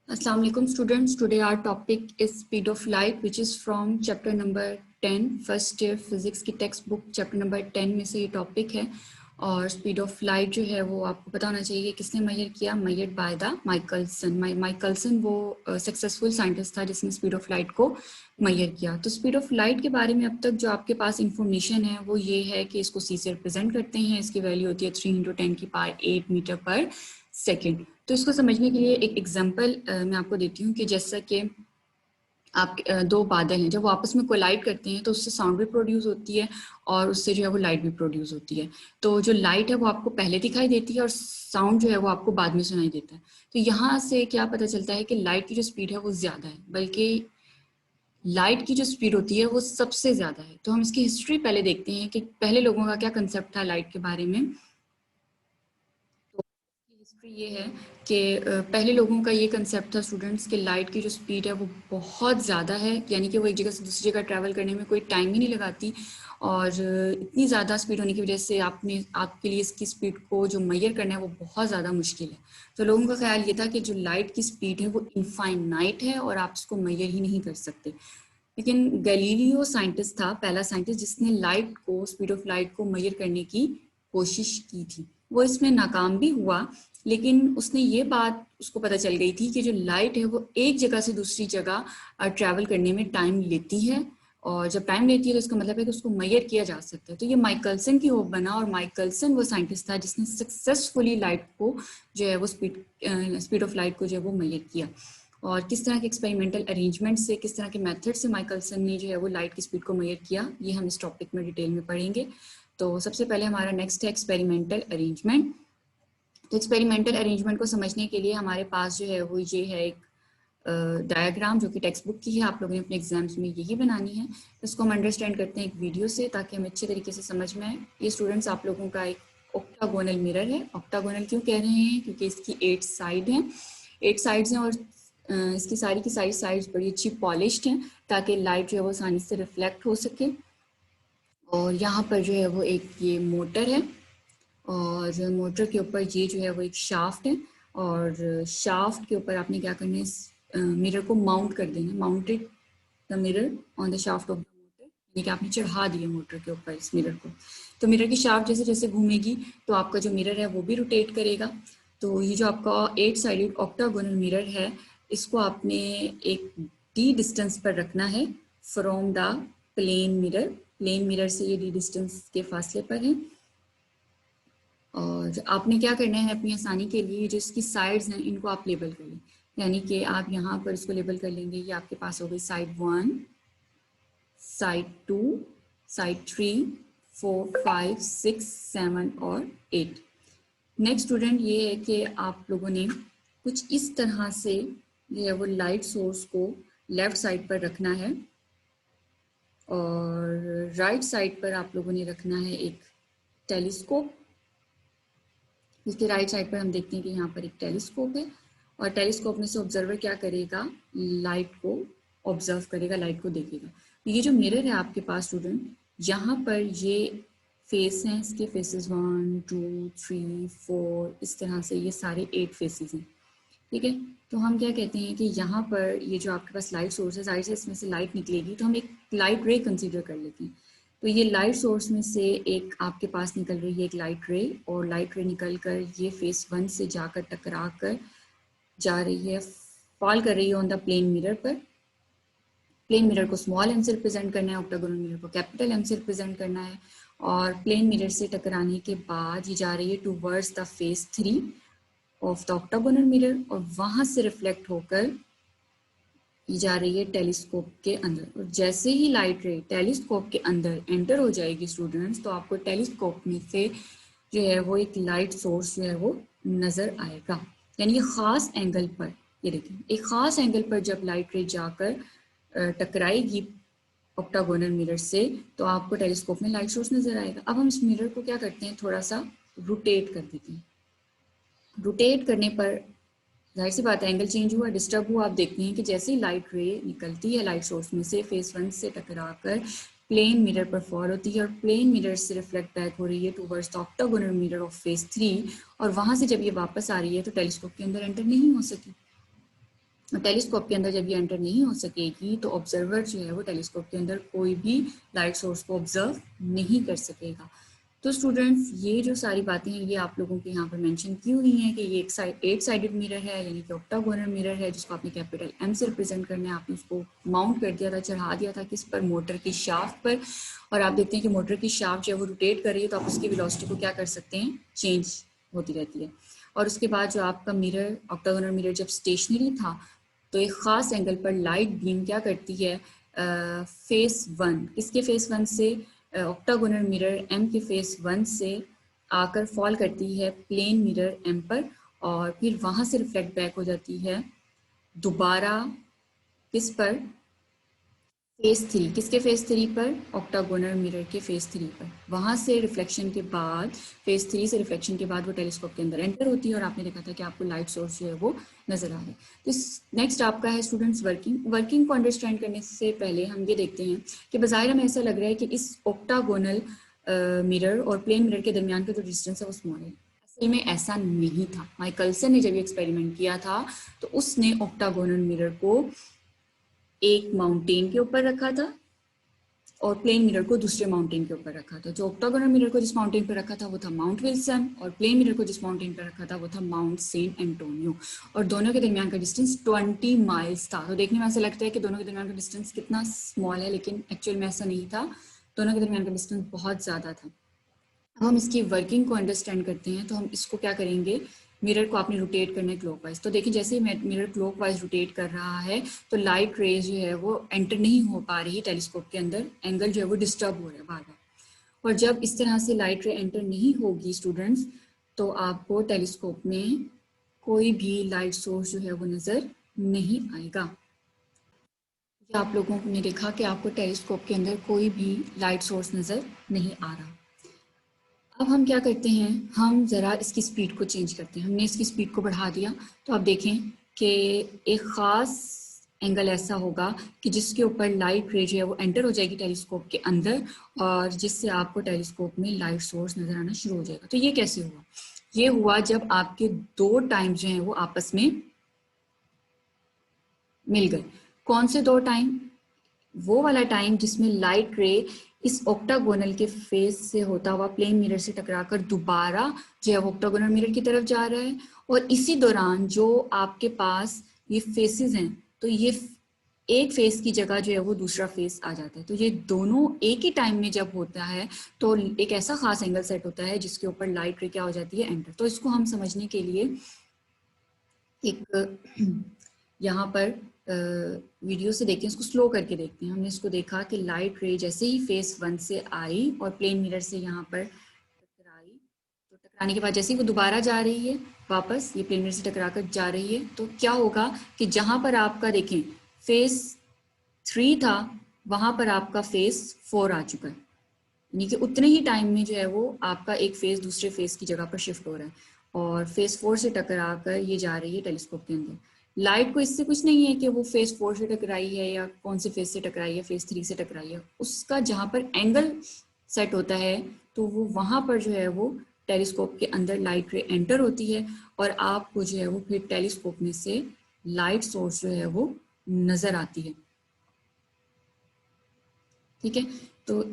Assalamu alaikum students. Today our topic is speed of light which is from chapter number 10 first year physics की text book chapter number 10 में से ये topic है। और speed of light जो है वो आपको पता होना चाहिए किसने मेजर किया, measured by the Michelson. Michelson वो सक्सेसफुल साइंटिस्ट था जिसने स्पीड ऑफ लाइट को मेजर किया। तो स्पीड ऑफ लाइट के बारे में अब तक जो आपके पास इंफॉर्मेशन है वो ये है कि इसको सी से रिप्रेजेंट करते हैं। इसकी वैल्यू होती है 3 × 10⁸ मीटर पर सेकेंड। तो इसको समझने के लिए एक एग्जांपल मैं आपको देती हूँ कि जैसा कि आप दो बादल हैं जब वो आपस में कोलाइड करते हैं तो उससे साउंड भी प्रोड्यूस होती है और उससे जो है वो लाइट भी प्रोड्यूस होती है। तो जो लाइट है वो आपको पहले दिखाई देती है और साउंड जो है वो आपको बाद में सुनाई देता है। तो यहाँ से क्या पता चलता है कि लाइट की जो स्पीड है वो ज़्यादा है, बल्कि लाइट की जो स्पीड होती है वो सबसे ज़्यादा है। तो हम इसकी हिस्ट्री पहले देखते हैं कि पहले लोगों का क्या कंसेप्ट था लाइट के बारे में। हिस्ट्री ये है कि पहले लोगों का ये कंसेप्ट था स्टूडेंट्स कि लाइट की जो स्पीड है वो बहुत ज़्यादा है, यानी कि वो एक जगह से दूसरी जगह ट्रैवल करने में कोई टाइम ही नहीं लगाती। और इतनी ज़्यादा स्पीड होने की वजह से आपके लिए इसकी स्पीड को जो मेजर करना है वो बहुत ज़्यादा मुश्किल है। तो लोगों का ख्याल ये था कि जो लाइट की स्पीड है वो इनफाइनाइट है और आप इसको मेजर ही नहीं कर सकते। लेकिन गैलीलियो साइंटिस्ट था, पहला साइंटिस्ट जिसने लाइट को, स्पीड ऑफ लाइट को मेजर करने की कोशिश की थी। वो इसमें नाकाम भी हुआ, लेकिन उसने ये बात उसको पता चल गई थी कि जो लाइट है वो एक जगह से दूसरी जगह ट्रैवल करने में टाइम लेती है, और जब टाइम लेती है तो इसका मतलब है कि उसको मेजर किया जा सकता है। तो ये माइकलसन की होप बना, और माइकलसन वो साइंटिस्ट था जिसने सक्सेसफुली लाइट को जो है वो स्पीड ऑफ लाइट को जो है वो मेजर किया। और किस तरह के एक्सपेरिमेंटल अरेंजमेंट से, किस तरह के मेथड से माइकलसन ने जो है वो लाइट की स्पीड को मेजर किया, ये हम इस टॉपिक में डिटेल में पढ़ेंगे। तो सबसे पहले हमारा नेक्स्ट है एक्सपेरिमेंटल अरेंजमेंट। तो एक्सपेरिमेंटल अरेंजमेंट को समझने के लिए हमारे पास जो है वो ये है एक डायग्राम जो कि टेक्स्ट बुक की है, आप लोगों ने अपने एग्जाम्स में यही बनानी है। इसको हम अंडरस्टैंड करते हैं एक वीडियो से ताकि हमें अच्छे तरीके से समझ में आए। ये स्टूडेंट्स आप लोगों का एक ऑक्टागोनल मिरर है। ऑक्टागोनल क्यों कह रहे हैं? क्योंकि इसकी 8 साइड हैं, 8 साइड्स हैं, और इसकी सारी की सारी साइड्स बड़ी अच्छी पॉलिश्ड हैं ताकि लाइट जो है वो आसानी से रिफ्लेक्ट हो सके। और यहाँ पर जो है वो एक ये मोटर है, और मोटर के ऊपर ये जो है वो एक शाफ्ट है, और शाफ्ट के ऊपर आपने क्या करना है, मिरर को माउंट कर देना, mounted the mirror on the shaft of the motor, यानी कि आपने चढ़ा दिया मोटर के ऊपर इस मिरर को। तो मिरर की शाफ्ट जैसे जैसे घूमेगी तो आपका जो मिरर है वो भी रोटेट करेगा। तो ये जो आपका 8 साइडेड ऑक्टागोनल मिरर है, इसको आपने एक डी डिस्टेंस पर रखना है from the plane mirror. Plane mirror से ये डी डिस्टेंस के फासले पर है। और आपने क्या करना है अपनी आसानी के लिए, जो इसकी साइड्स हैं इनको आप लेबल कर लें, यानी कि आप यहाँ पर इसको लेबल कर लेंगे। ये आपके पास हो गई साइड 1, साइड 2, साइड 3, 4, 5, 6, 7 और 8। नेक्स्ट स्टूडेंट ये है कि आप लोगों ने कुछ इस तरह से जो है वो लाइट सोर्स को लेफ्ट साइड पर रखना है, और राइट साइड पर आप लोगों ने रखना है एक टेलीस्कोप। इसके राइट साइड पर हम देखते हैं कि यहाँ पर एक टेलीस्कोप है, और टेलीस्कोप में से ऑब्जर्वर क्या करेगा, लाइट को ऑब्जर्व करेगा, लाइट को देखेगा। ये जो मिरर है आपके पास स्टूडेंट, यहाँ पर ये फेस हैं, इसके फेसेस 1, 2, 3, 4, इस तरह से ये सारे 8 फेसेस हैं, ठीक है। तो हम क्या कहते हैं कि यहाँ पर ये जो आपके पास लाइट सोर्स है, जाहिर से इसमें से लाइट निकलेगी, तो हम एक लाइट रे कंसीडर कर लेते हैं। तो ये लाइट सोर्स में से एक आपके पास निकल रही है एक लाइट रे, और लाइट रे निकल कर ये फेस 1 से जाकर टकरा कर जा रही है, फॉल कर रही है ऑन द प्लेन मिरर पर। प्लेन मिरर को स्मॉल एम से रिप्रेजेंट करना है, ऑक्टागोनल मिरर को कैपिटल एम से रिप्रेजेंट करना है, और प्लेन मिरर से टकराने के बाद ये जा रही है towards the face 3 of the octagonal mirror, और वहां से रिफ्लेक्ट होकर ये जा रही है टेलीस्कोप के अंदर। और जैसे ही लाइट रे टेलीस्कोप के अंदर एंटर हो जाएगी स्टूडेंट्स, तो आपको टेलीस्कोप में से जो है वो एक लाइट सोर्स जो है वो नज़र आएगा, यानी ये ख़ास एंगल पर, ये देखें एक ख़ास एंगल पर जब लाइट रे जाकर टकराएगी ऑक्टागोनल मिरर से, तो आपको टेलीस्कोप में लाइट सोर्स नज़र आएगा। अब हम इस मिरर को क्या करते हैं, थोड़ा सा रोटेट कर देते हैं। रोटेट करने पर जाहिर सी बात है एंगल चेंज हुआ, डिस्टर्ब हुआ। आप देखते हैं कि जैसे ही लाइट रे निकलती है लाइट सोर्स में से, फेस 1 से टकराकर प्लेन मिरर पर फॉल होती है, और प्लेन मिरर से रिफ्लेक्ट बैक हो रही है towards the octagonal mirror of face 3, और वहां से जब ये वापस आ रही है तो टेलीस्कोप के अंदर एंटर नहीं हो सकी। टेलीस्कोप के अंदर जब ये एंटर नहीं हो सकेगी तो ऑब्जर्वर जो है वो टेलीस्कोप के अंदर कोई भी लाइट सोर्स को ऑब्जर्व नहीं कर सकेगा। तो स्टूडेंट्स ये जो सारी बातें हैं ये आप लोगों के यहाँ पर मेंशन की हुई हैं कि ये एक 8 साइडेड मिरर है, यानी कि ऑक्टागोनल मिरर है, जिसको आपने कैपिटल एम से रिप्रेजेंट करना है। आपने उसको माउंट कर दिया था, चढ़ा दिया था किस पर, मोटर की शाफ्ट पर। और आप देखते हैं कि मोटर की शाफ्ट जो है वो रोटेट कर रही है, तो आप उसकी वेलोसिटी को क्या कर सकते हैं, चेंज होती रहती है। और उसके बाद जो आपका मिरर, ऑक्टागोनल मिरर जब स्टेशनरी था तो एक ख़ास एंगल पर लाइट बीम क्या करती है, फेस वन, किसके फेस वन से, ऑक्टागोनल मिरर एम के फेस वन से आकर फॉल करती है प्लेन मिरर एम पर, और फिर वहाँ से रिफ्लेक्ट बैक हो जाती है दोबारा किस पर, फेस थ्री, किसके फेस थ्री पर, ऑक्टागोनल मिरर के फेस थ्री पर। वहाँ से रिफ्लेक्शन के बाद, फेस थ्री से रिफ्लेक्शन के बाद वो टेलीस्कोप के अंदर एंटर होती है, और आपने देखा था कि आपको लाइट सोर्स जो है वो नजर आ रहा है। तो नेक्स्ट आपका है स्टूडेंट्स वर्किंग को अंडरस्टैंड करने से पहले हम ये देखते हैं कि बज़ाहिर हमें ऐसा लग रहा है कि इस ऑक्टागोनल मिरर और प्लेन मिरर के दरमियान का जो डिस्टेंस है वो स्मॉल है। असल में ऐसा नहीं था। माइकलसन ने जब ये एक्सपेरिमेंट किया था तो उसने ऑक्टागोनल मिरर को एक माउंटेन के ऊपर रखा था और प्लेन मिरर को दूसरे माउंटेन के ऊपर रखा था। जो ऑक्टागोनल मिरर को जिस माउंटेन पर रखा था वो था माउंट विल्सन, और प्लेन मिरर को जिस माउंटेन पर रखा था वो था माउंट सेंट एंटोनियो। और दोनों के दरमियान का डिस्टेंस 20 माइल्स था। तो देखने में ऐसा लगता है कि दोनों के दरमियान का डिस्टेंस कितना स्मॉल है, लेकिन एक्चुअल में ऐसा नहीं था। दोनों के दरमियान का डिस्टेंस बहुत ज़्यादा था। अब हम इसकी वर्किंग को अंडरस्टैंड करते हैं, तो हम इसको क्या करेंगे, मिरर को आपने रोटेट करना है क्लॉकवाइज। तो देखिए जैसे ही मिरर क्लॉकवाइज रोटेट कर रहा है तो लाइट रेज जो है वो एंटर नहीं हो पा रही टेलीस्कोप के अंदर, एंगल जो है वो डिस्टर्ब हो रहा है बार बार। और जब इस तरह से लाइट रे एंटर नहीं होगी स्टूडेंट्स, तो आपको टेलीस्कोप में कोई भी लाइट सोर्स जो है वो नज़र नहीं आएगा। आप लोगों ने देखा कि आपको टेलीस्कोप के अंदर कोई भी लाइट सोर्स नज़र नहीं आ रहा। अब हम क्या करते हैं, हम ज़रा इसकी स्पीड को चेंज करते हैं। हमने इसकी स्पीड को बढ़ा दिया तो आप देखें कि एक ख़ास एंगल ऐसा होगा कि जिसके ऊपर लाइट रे जो है वो एंटर हो जाएगी टेलीस्कोप के अंदर, और जिससे आपको टेलीस्कोप में लाइट सोर्स नज़र आना शुरू हो जाएगा। तो ये कैसे हुआ? ये हुआ जब आपके दो टाइम जो हैं वो आपस में मिल गए। कौन से दो टाइम? वो वाला टाइम जिसमें लाइट रे इस ऑक्टागोनल के फेस से होता हुआ प्लेन मिरर से टकराकर दोबारा जो है वो ऑक्टागोनल मिरर की तरफ जा रहा है, और इसी दौरान जो आपके पास ये फेसेस हैं, तो ये एक फेस की जगह जो है वो दूसरा फेस आ जाता है। तो ये दोनों एक ही टाइम में जब होता है तो एक ऐसा खास एंगल सेट होता है जिसके ऊपर लाइट रे क्या हो जाती है, एंटर। तो इसको हम समझने के लिए एक यहाँ पर वीडियो से देखते हैं, इसको स्लो करके देखते हैं। हमने इसको देखा कि लाइट रे जैसे ही फेस वन से आई और प्लेन मिरर से यहाँ पर टकराई, तो टकराने के बाद जैसे ही वो दोबारा जा रही है वापस, ये प्लेन मिरर से टकरा कर जा रही है, तो क्या होगा कि जहाँ पर आपका देखें फेस 3 था, वहाँ पर आपका फेस 4 आ चुका है। यानी कि उतने ही टाइम में जो है वो आपका एक फेस दूसरे फेस की जगह पर शिफ्ट हो रहा है, और फेस 4 से टकरा कर ये जा रही है टेलीस्कोप के अंदर। लाइट को इससे कुछ नहीं है कि वो फेस 4 से टकराई है या कौन से फेस से टकराई है, फेस 3 से टकराई है। उसका जहाँ पर एंगल सेट होता है तो वो वहाँ पर जो है वो टेलीस्कोप के अंदर लाइट रे एंटर होती है, और आपको जो है वो फिर टेलीस्कोप में से लाइट सोर्स जो है वो नज़र आती है। ठीक है, तो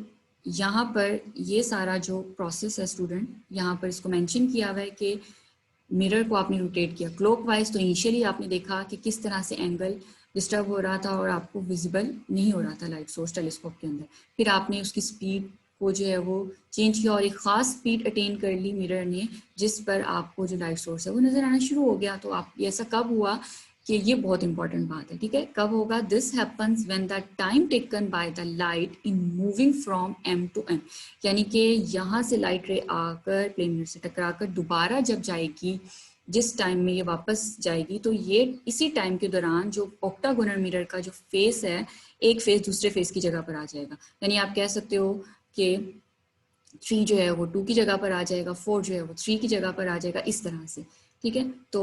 यहाँ पर ये सारा जो प्रोसेस है स्टूडेंट, यहाँ पर इसको मेंशन किया हुआ है कि मिरर को आपने रोटेट किया क्लॉकवाइज। तो इनिशियली आपने देखा कि किस तरह से एंगल डिस्टर्ब हो रहा था और आपको विजिबल नहीं हो रहा था लाइट सोर्स टेलीस्कोप के अंदर। फिर आपने उसकी स्पीड को जो है वो चेंज किया और एक ख़ास स्पीड अटेन कर ली मिरर ने, जिस पर आपको जो लाइट सोर्स है वो नज़र आना शुरू हो गया। तो आप ऐसा कब हुआ कि ये बहुत इंपॉर्टेंट बात है, ठीक है, कब होगा? This happens when the time taken by the light in moving from M to M. यानी कि यहाँ से लाइट रे आकर प्लेन मिरर से टकराकर दोबारा जब जाएगी, जिस टाइम में ये वापस जाएगी, तो ये इसी टाइम के दौरान जो ऑक्टागोनल मिरर का जो फेस है, एक फेस दूसरे फेस की जगह पर आ जाएगा। यानी आप कह सकते हो कि 3 जो है वो 2 की जगह पर आ जाएगा, 4 जो है वो 3 की जगह पर आ जाएगा, इस तरह से। ठीक है, तो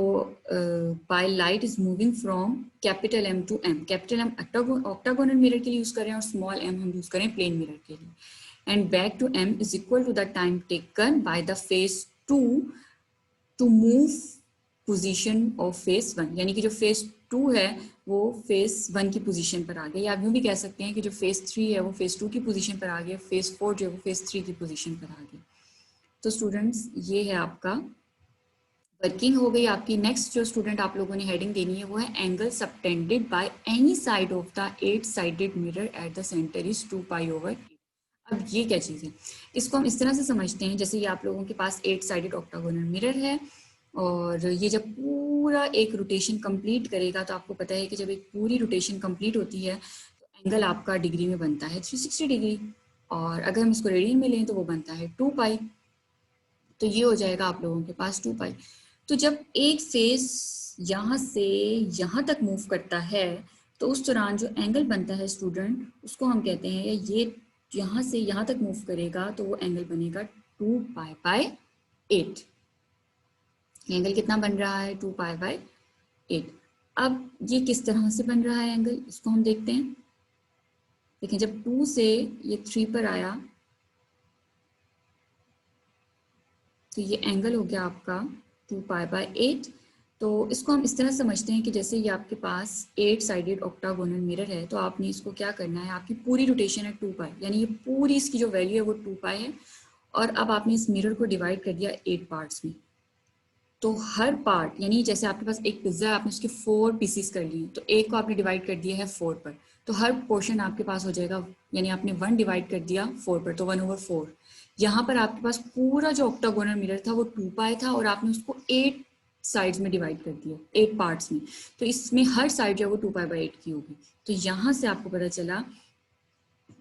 by light is moving from capital M to M. Capital M octagonal mirror के लिए यूज करें और स्मॉल एम हम यूज करें प्लेन मिरर के लिए, and back to M is equal to the time taken by the face 2 to move position of face 1। यानी कि जो फेस 2 है वो फेज 1 की पोजीशन पर आ गया, या आप यूँ भी कह सकते हैं कि जो फेज 3 है वो फेज 2 की पोजीशन पर आ गया, फेज 4 जो है वो फेज 3 की पोजीशन पर आ गया। तो स्टूडेंट्स ये है आपका वर्किंग हो गई आपकी। नेक्स्ट जो स्टूडेंट आप लोगों ने हेडिंग देनी है वो है angle subtended by any side of the 8 sided mirror at the centre is 2 pi over. अब ये क्या चीज़ है, इसको हम इस तरह से समझते हैं, जैसे ये आप लोगों के पास 8 साइडेड ऑक्टागोनल मिरर है और ये जब पूरा एक रोटेशन कंप्लीट करेगा, तो आपको पता है कि जब एक पूरी रोटेशन कंप्लीट होती है तो एंगल आपका डिग्री में बनता है 360 डिग्री, और अगर हम इसको रेडियन में लें तो वो बनता है 2 पाई। तो ये हो जाएगा आप लोगों के पास 2 पाई। तो जब एक फेस यहाँ से यहाँ तक मूव करता है तो उस दौरान जो एंगल बनता है स्टूडेंट, उसको हम कहते हैं, ये यहाँ से यहाँ तक मूव करेगा तो वो एंगल बनेगा 2 पाई बाय 8। एंगल कितना बन रहा है, 2 पाई बाय 8। अब ये किस तरह से बन रहा है एंगल, इसको हम देखते हैं। देखें, जब 2 से ये 3 पर आया तो ये एंगल हो गया आपका 2 पाई बाय 8। तो इसको हम इस तरह समझते हैं कि जैसे ये आपके पास 8 साइडेड ऑक्टागोनल मिरर है, तो आपने इसको क्या करना है, आपकी पूरी रोटेशन है 2 पाई, यानी ये पूरी इसकी जो वैल्यू है वो 2 पाई है। और अब आपने इस मिरर को डिवाइड कर दिया 8 पार्ट्स में। तो हर पार्ट, यानी जैसे आपके पास एक पिज्ज़ा है, आपने उसके 4 पीसीस कर लिए, तो एक को आपने डिवाइड कर दिया है 4 पर, तो हर पोर्शन आपके पास हो जाएगा, यानी आपने 1 डिवाइड कर दिया 4 पर, तो 1/4। यहाँ पर आपके पास पूरा जो ऑक्टागोनल मिरर था वो 2 पाई था और आपने उसको 8 साइड्स में डिवाइड कर दिया, 8 पार्ट्स में। तो इसमें हर साइड जो है वो 2 पाई बाई 8 की होगी। तो यहाँ से आपको पता चला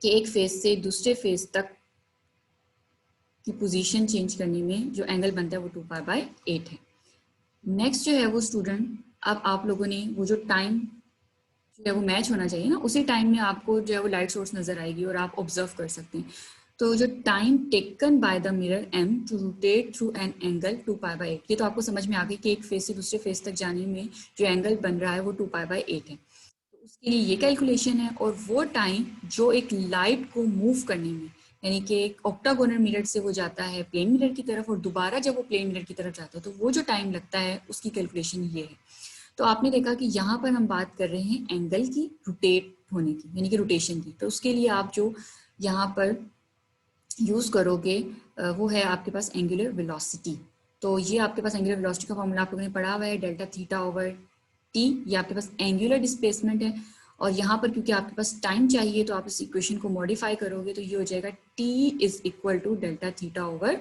कि एक फेस से दूसरे फेस तक की पोजीशन चेंज करने में जो एंगल बनता है वो 2 पाई बाई 8 है। नेक्स्ट जो है वो स्टूडेंट, अब आप लोगों ने वो जो टाइम जो है वो मैच होना चाहिए ना, उसी टाइम में आपको जो है वो लाइट सोर्स नजर आएगी और आप ऑब्जर्व कर सकते हैं। तो जो time taken by the mirror M to rotate through an angle 2 pi by 8, ये तो आपको समझ में आ गई कि एक फेस से दूसरे फेस तक जाने में जो एंगल बन रहा है वो 2 पाई बाई 8 है। तो उसके लिए ये कैलकुलेशन है, और वो टाइम जो एक लाइट को मूव करने में, यानी कि एक ऑक्टागोनल मिरर से वो जाता है प्लेन मिरर की तरफ और दोबारा जब वो प्लेन मिरर की तरफ जाता है तो वो जो टाइम लगता है उसकी कैलकुलेशन ये है। तो आपने देखा कि यहाँ पर हम बात कर रहे हैं एंगल की रोटेट होने की, यानी कि रोटेशन की। तो उसके लिए आप जो यहाँ पर यूज़ करोगे वो है आपके पास एंगुलर वेलोसिटी। तो ये आपके पास एंगुलर वेलोसिटी का फॉर्मूला आप लोगों ने पढ़ा हुआ है, डेल्टा थीटा ओवर टी। ये आपके पास एंगुलर डिस्प्लेसमेंट है, और यहाँ पर क्योंकि आपके पास टाइम चाहिए तो आप इस इक्वेशन को मॉडिफाई करोगे, तो ये हो जाएगा T is equal to delta theta over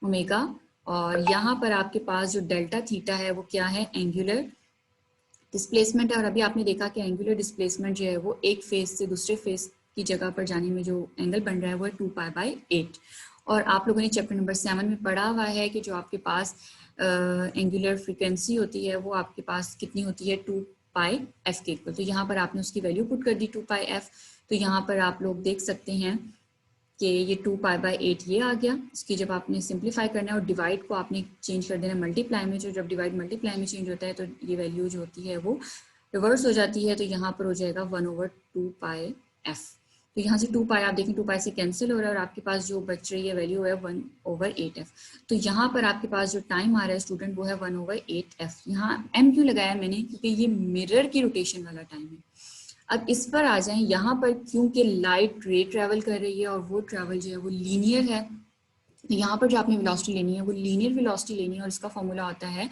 omega. और यहाँ पर आपके पास जो डेल्टा थीटा है वो क्या है, एंगुलर डिस्प्लेसमेंट है। और अभी आपने देखा कि एंगुलर डिस्प्लेसमेंट जो है वो एक फेस से दूसरे फेस की जगह पर जाने में जो एंगल बन रहा है वो है 2 पाई बाई 8। और आप लोगों ने चैप्टर नंबर 7 में पढ़ा हुआ है कि जो आपके पास एंगुलर फ्रीक्वेंसी होती है वो आपके पास कितनी होती है, 2 पाई एफ के इक्वल। तो यहाँ पर आपने उसकी वैल्यू पुट कर दी 2 पाई एफ। तो यहाँ पर आप लोग देख सकते हैं कि ये 2 पाई बाई 8 ये आ गया। इसकी जब आपने सिंप्लीफाई करना है और डिवाइड को आपने चेंज कर देना मल्टीप्लाई में, जो जब डिवाइड मल्टीप्लाई में चेंज होता है तो ये वैल्यू जो होती है वो रिवर्स हो जाती है। तो यहाँ पर हो जाएगा 1/2 पाई एफ। तो यहाँ से 2 पाई आप देखें 2 पाई से कैंसिल हो रहा है और आपके पास जो बच रही है वैल्यू है 1/8 एफ। तो यहाँ पर आपके पास जो टाइम आ रहा है स्टूडेंट वो है 1/8 एफ। यहाँ एम क्यों लगाया मैंने, क्योंकि ये मिरर की रोटेशन वाला टाइम है। अब इस पर आ जाएं, यहाँ पर क्योंकि लाइट रे ट्रैवल कर रही है और वो ट्रैवल जो है वो लीनियर है, तो यहाँ पर जो आपने वेलोसिटी लेनी है वो लीनियर वेलोसिटी लेनी है, और इसका फॉर्मूला होता है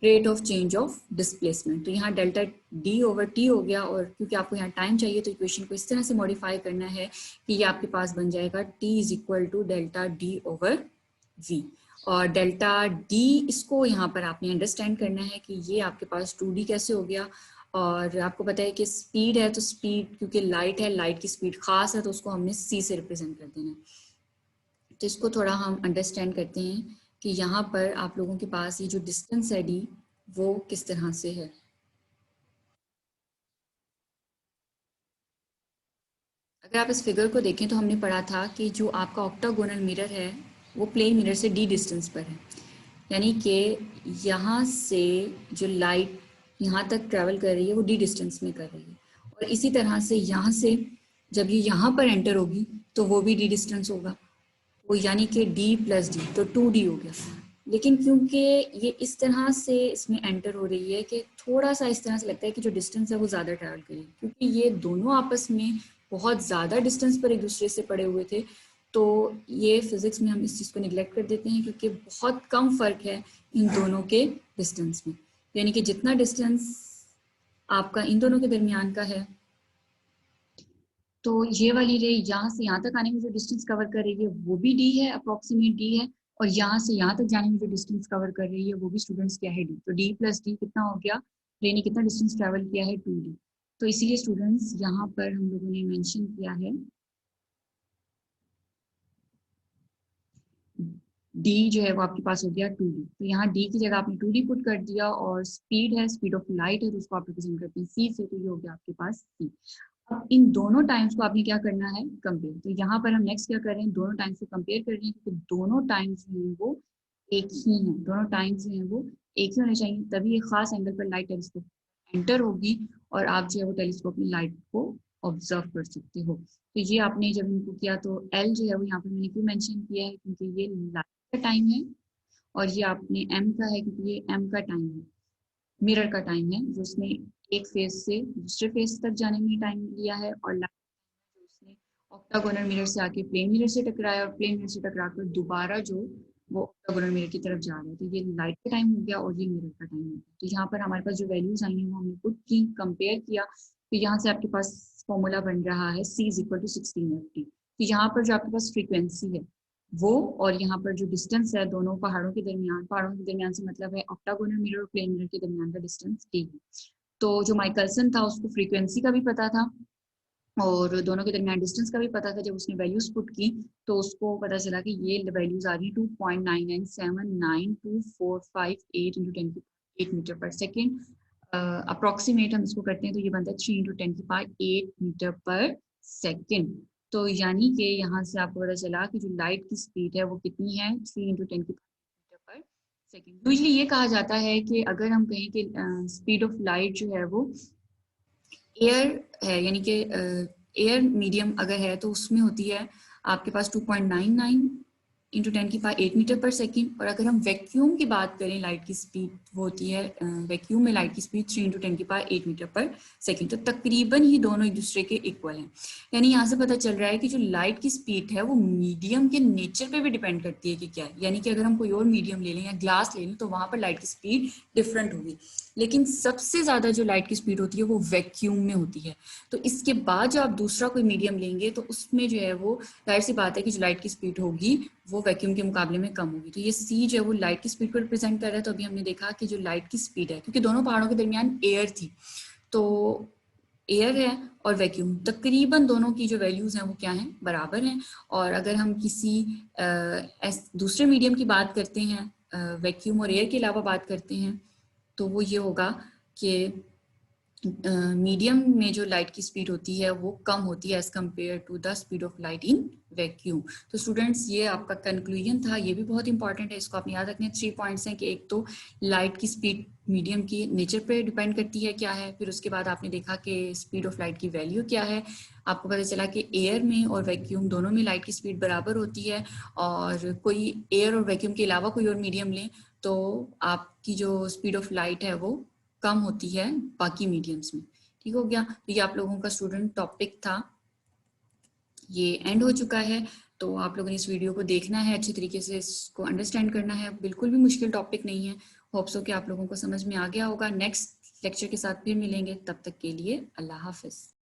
rate of change of displacement. तो यहाँ डेल्टा डी ओवर टी हो गया, और क्योंकि आपको यहाँ टाइम चाहिए तो इक्वेशन को इस तरह से मॉडिफाई करना है कि ये आपके पास बन जाएगा T is equal to delta D over V. और डेल्टा डी इसको यहाँ पर आपने अंडरस्टैंड करना है कि ये आपके पास 2D कैसे हो गया। और आपको पता है कि स्पीड है, तो स्पीड क्योंकि लाइट है, लाइट की स्पीड खास है, तो उसको हमने c से रिप्रेजेंट कर देना है। तो इसको थोड़ा हम अंडरस्टैंड करते हैं कि यहाँ पर आप लोगों के पास ये जो डिस्टेंस है d वो किस तरह से है। अगर आप इस फिगर को देखें तो हमने पढ़ा था कि जो आपका ऑक्टागोनल मिरर है वो प्लेन मिरर से d डिस्टेंस पर है, यानी कि यहाँ से जो लाइट यहाँ तक ट्रैवल कर रही है वो d डिस्टेंस में कर रही है, और इसी तरह से यहाँ से जब ये यहाँ पर एंटर होगी तो वो भी d डिस्टेंस होगा, वो यानी कि d प्लस डी, तो 2D हो गया। लेकिन क्योंकि ये इस तरह से इसमें एंटर हो रही है कि थोड़ा सा इस तरह से लगता है कि जो डिस्टेंस है वो ज़्यादा ट्रैवल करेगी, क्योंकि ये दोनों आपस में बहुत ज़्यादा डिस्टेंस पर एक दूसरे से पड़े हुए थे। तो ये फिज़िक्स में हम इस चीज़ को निगलेक्ट कर देते हैं, क्योंकि बहुत कम फ़र्क है इन दोनों के डिस्टेंस में। यानी कि जितना डिस्टेंस आपका इन दोनों के दरमियान का है, तो ये वाली रे यहाँ से यहाँ तक आने में जो डिस्टेंस कवर कर रही है वो भी डी है, अप्रोक्सीमेट डी है, और यहाँ से यहाँ तक जाने में जो डिस्टेंस कवर कर रही है वो भी स्टूडेंट्स क्या है, डी। तो डी प्लस डी कितना हो गया, रे ने कितना डिस्टेंस ट्रेवल किया है, 2d। तो इसीलिए स्टूडेंट्स यहाँ पर हम लोगों ने मेंशन किया है डी जो है वो आपके पास हो गया 2d। तो यहाँ डी की जगह आपने 2d पुट कर दिया, और स्पीड है, स्पीड ऑफ लाइट है, तो उसको आप रिप्रेजेंट करते हैं सी से, तो ये हो गया आपके पास सी। अब इन दोनों टाइम्स को आपने क्या करना है, कंपेयर। तो यहाँ पर हम नेक्स्ट क्या कर रहे हैं, दोनों टाइम्स को कंपेयर कर रहे हैं, क्योंकि दोनों टाइम्स जो है वो एक ही हैं, दोनों टाइम्स जो है वो एक ही होने चाहिए, तभी एक खास एंगल पर लाइट टेलीस्कोप एंटर होगी और आप जो है वो टेलीस्कोप में लाइट को ऑब्जर्व कर सकते हो। तो ये आपने जब इनको किया तो एल जो है वो यहाँ पर मैंने क्यों मेंशन किया है, क्योंकि ये लाइट का टाइम है, और ये आपने एम का है क्योंकि ये एम का टाइम है, मिरर का टाइम है, जो उसने एक फेज से दूसरे फेज तक जाने में टाइम लिया है, और लाइट उसने ऑक्टागोनल मिरर से आके प्लेन मिरर से टकराया, और प्लेन मिरर से टकरा कर दोबारा जो वो ऑक्टागोनल मिरर की तरफ जा रहा है। तो ये लाइट का टाइम हो गया और ये मिरर का टाइम हो गया। तो यहाँ पर हमारे पास जो वैल्यूज आई हैं वो हमने पुट की, कंपेयर किया, तो यहाँ से आपके पास फॉर्मूला बन रहा है C = 16f_t। तो यहाँ पर जो आपके पास फ्रीक्वेंसी है वो, और यहाँ पर जो डिस्टेंस है दोनों पहाड़ों के दरमियान, पहाड़ों के दरमियान से मतलब है ऑक्टागोनल मिरर और प्लेन मिरर के दरमियान का डिस्टेंस d है। तो जो माइकलसन था उसको फ्रीक्वेंसी का भी पता था और दोनों के दरमियान डिस्टेंस का भी पता था। जब उसने वैल्यूज पुट की तो उसको पता चला कि ये वैल्यूज आ रही 2.9979245 × 10⁸ मीटर पर सेकेंड। अप्रोक्सीमेट हम इसको करते हैं तो ये बनता है 3 × 10⁸ मीटर पर सेकेंड। तो यानी कि यहाँ से आपको पता चला कि जो लाइट की स्पीड है वो कितनी है, 3 × 10⁸ मीटर पर सेकेंड। यूजली ये कहा जाता है कि अगर हम कहें कि स्पीड ऑफ लाइट जो है वो एयर है, यानी कि एयर मीडियम अगर है तो उसमें होती है आपके पास 2.99 × 10⁸ मीटर पर सेकेंड। और अगर हम वैक्यूम की बात करें, लाइट की स्पीड वो होती है वैक्यूम में लाइट की स्पीड 3 × 10⁸ मीटर पर सेकेंड। तो तकरीबन ही दोनों एक दूसरे के इक्वल हैं। यानी यहाँ से पता चल रहा है कि जो लाइट की स्पीड है वो मीडियम के नेचर पे भी डिपेंड करती है कि क्या है। यानी कि अगर हम कोई और मीडियम ले लें या ग्लास ले लें तो वहाँ पर लाइट की स्पीड डिफरेंट होगी, लेकिन सबसे ज़्यादा जो लाइट की स्पीड होती है वो वैक्यूम में होती है। तो इसके बाद जो आप दूसरा कोई मीडियम लेंगे तो उसमें जो है वो जाहिर सी बात है कि जो लाइट की स्पीड होगी वो वैक्यूम के मुकाबले में कम होगी। तो ये सी जो है वो लाइट की स्पीड को रिप्रेजेंट कर रहा है। तो अभी हमने देखा कि जो लाइट की स्पीड है, क्योंकि दोनों पहाड़ों के दरमियान एयर थी, तो एयर है और वैक्यूम, तकरीबन दोनों की जो वैल्यूज हैं वो क्या हैं, बराबर हैं। और अगर हम किसी दूसरे मीडियम की बात करते हैं, वैक्यूम और एयर के अलावा बात करते हैं, तो वो ये होगा कि मीडियम में जो लाइट की स्पीड होती है वो कम होती है as compare to the speed of light in vacuum. तो स्टूडेंट्स ये आपका कंक्लूजन था, ये भी बहुत इंपॉर्टेंट है, इसको आपने याद रखने। 3 पॉइंट्स हैं कि एक तो लाइट की स्पीड मीडियम की नेचर पे डिपेंड करती है क्या है, फिर उसके बाद आपने देखा कि स्पीड ऑफ लाइट की वैल्यू क्या है, आपको पता चला कि एयर में और वैक्यूम दोनों में लाइट की स्पीड बराबर होती है, और कोई एयर और वैक्यूम के अलावा कोई और मीडियम लें तो आपकी जो स्पीड ऑफ लाइट है वो कम होती है बाकी मीडियम्स में। ठीक हो गया। तो ये आप लोगों का स्टूडेंट टॉपिक था, ये एंड हो चुका है। तो आप लोगों ने इस वीडियो को देखना है, अच्छे तरीके से इसको अंडरस्टैंड करना है, बिल्कुल भी मुश्किल टॉपिक नहीं है। होप सो कि आप लोगों को समझ में आ गया होगा। नेक्स्ट लेक्चर के साथ फिर मिलेंगे, तब तक के लिए अल्लाह हाफिज।